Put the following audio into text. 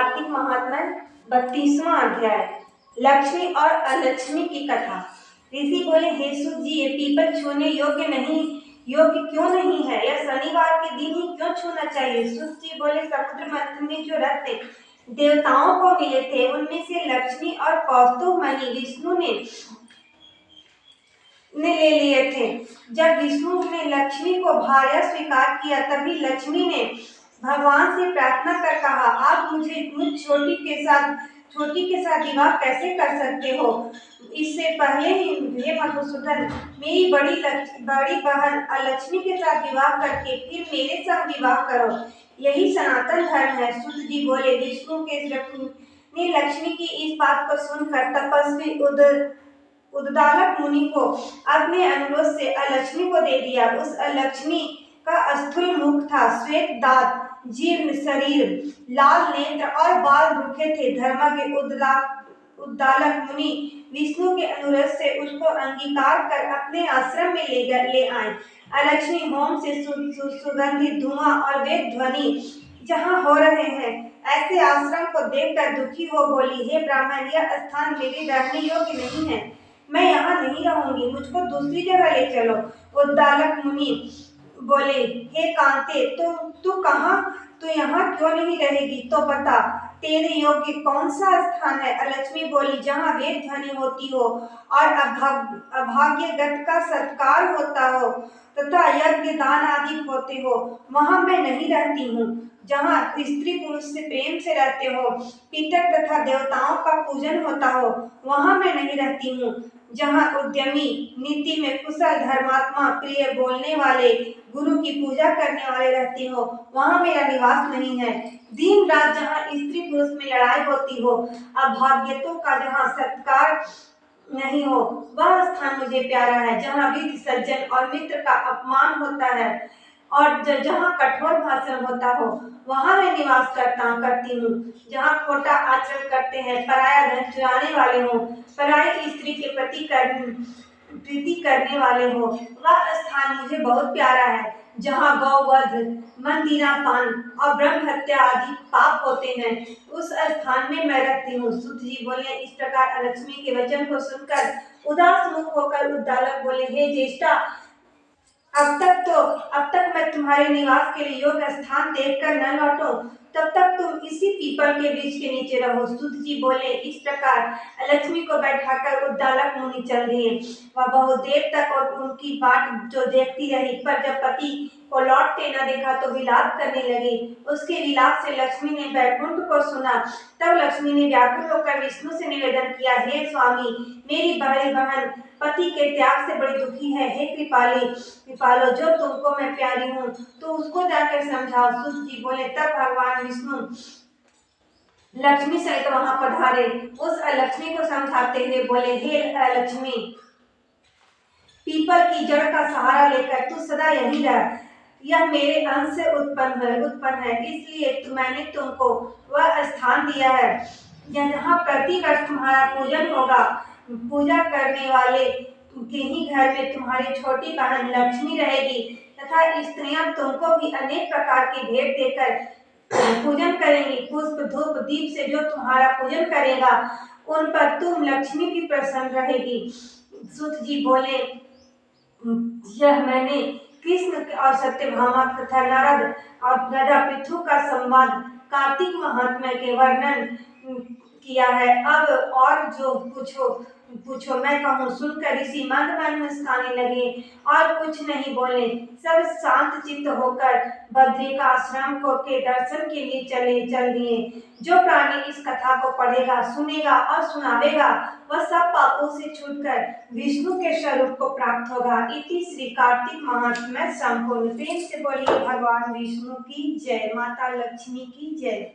कार्तिक महात्म्य 32वां अध्याय। लक्ष्मी और अलक्ष्मी की कथा। ऋषि बोले, हे सूत जी, ये पीपल छूने योग्य क्यों नहीं है? यह शनिवार के दिन ही क्यों छूना चाहिए? सूत जी बोले, समुद्र मंथन में जो रत्न देवताओं को मिले थे, उनमें से लक्ष्मी और कौस्तुभ मणि विष्णु ने ले लिए थे। जब विष्णु ने लक्ष्मी को भार्या स्वीकार किया, तभी लक्ष्मी ने भगवान से प्रार्थना कर कहा, आप मुझ छोटी के साथ विवाह कैसे कर सकते हो? इससे पहले ही हे मधुसूदन, मेरी बड़ी बहन अलक्ष्मी के साथ विवाह करके फिर मेरे साथ विवाह करो, यही सनातन धर्म है। सूत जी बोले, विष्णु के ने लक्ष्मी की इस बात को सुनकर तपस्वी उद्दालक मुनि को अपने अनुरोध से अलक्ष्मी को दे दिया। उस अलक्ष्मी का स्थूल मुख था, श्वेत दांत, जीर्ण शरीर, लाल नेत्र और बाल रूखे थे। धर्मज्ञ उद्दालक मुनि विष्णु के अनुरोध से उसको अंगीकार कर अपने आश्रम में ले आए। अलक्ष्मी होम से सुगंधित धुआं और वेद ध्वनि जहाँ हो रहे हैं, ऐसे आश्रम को देखकर दुखी हो बोली, हे ब्राह्मण, यह स्थान मेरे रहने योग्य नहीं है, मैं यहाँ नहीं रहूंगी, मुझको दूसरी जगह ले चलो। उद्दालक मुनि बोले, हे कांते, तू यहाँ क्यों नहीं रहेगी? तो बता, तेरे योग्य कौन सा स्थान है? अलक्ष्मी बोली, जहाँ वेद ध्वनि होती हो और अभाग्यगत का सत्कार होता हो तथा यज्ञ दान आदि होते हो, वहाँ मैं नहीं रहती हूँ। जहाँ स्त्री पुरुष से प्रेम से रहते हो, पितर तथा देवताओं का पूजन होता हो, वहाँ मैं नहीं रहती हूँ। जहाँ उद्यमी, नीति में कुशल, धर्मात्मा, प्रिय बोलने वाले, गुरु की पूजा करने वाले रहते हो, वहाँ मेरा निवास नहीं है। दिन रात जहाँ स्त्री पुरुष में लड़ाई होती हो, अभाग्यतों का जहाँ सत्कार नहीं हो, वह स्थान मुझे प्यारा है। जहाँ विधि, सज्जन और मित्र का अपमान होता है और जहाँ कठोर भाषण होता हो, वहाँ मैं निवास करती हूँ। जहाँ खोटा आचरण करते हैं, पराया धन चुराने वाले हो, पराई स्त्री के प्रति प्रीति करने वाले हो, वह स्थान मुझे बहुत प्यारा है। जहाँ गौवध, मंदिरापान और ब्रह्म हत्या आदि पाप होते हैं, उस स्थान में मैं रहती हूँ। सूत जी बोले, इस प्रकार अलक्ष्मी के वचन को सुनकर उदास मुख होकर उद्दालक बोले, हे ज्येष्ठा, अब तक मैं तुम्हारे निवास के लिए योग्य स्थान देखकर न लौटूं, तब तक तुम इसी पीपल के वृक्ष के नीचे रहो। सूत जी बोले, इस प्रकार लक्ष्मी को बैठाकर उद्दालक मुनि चल दिए। वह बहुत देर तक और उनकी बाट जो देखती रही, पर जब पति को लौटते न देखा तो विलाप करने लगी। उसके विलाप से लक्ष्मी ने बैकुंठ को सुना। तब लक्ष्मी ने व्याकुल होकर विष्णु से निवेदन किया, हे स्वामी, मेरी बड़ी बहन पति के त्याग से बड़ी दुखी है। हे कृपालो, जो तुमको मैं प्यारी हूँ, तो उसको जाकर समझाओ। सूत जी बोले, तब भगवान विष्णु लक्ष्मी सहित वहां पधारे। उस अलक्ष्मी को समझाते हुए बोले, हे अलक्ष्मी, पीपल की जड़ का सहारा लेकर तू सदा यहीं रह। यह मेरे अंश से उत्पन्न है, इसलिए मैंने तुमको वह स्थान दिया है जहाँ प्रतिवर्ष तुम्हारा पूजन होगा। पूजा करने वाले के ही घर में तुम्हारी छोटी बहन लक्ष्मी रहेगी तथा स्त्रियां तुमको भी अनेक प्रकार की भेंट देकर पूजन करेंगी। पुष्प, धूप, दीप से जो तुम्हारा पूजन करेगा, उन पर तुम लक्ष्मी भी प्रसन्न रहेगी। सूत जी बोले, यह मैंने कृष्ण और सत्यभामा तथा नारद और गदा पृथु का संवाद कार्तिक महात्म्य के वर्णन किया है। अब और जो पूछो मैं कहूँ। सुनकर ऋषि मंद मन मुस्काने लगे और कुछ नहीं बोले। सब शांत चित्त होकर बद्रिका आश्रम को के दर्शन के लिए चल दिए। जो प्राणी इस कथा को पढ़ेगा, सुनेगा और सुनावेगा, वह सब पापों से छूटकर विष्णु के स्वरूप को प्राप्त होगा। इति श्री कार्तिक महात्म्य संपूर्ण। प्रेम से बोलिए भगवान विष्णु की जय, माता लक्ष्मी की जय।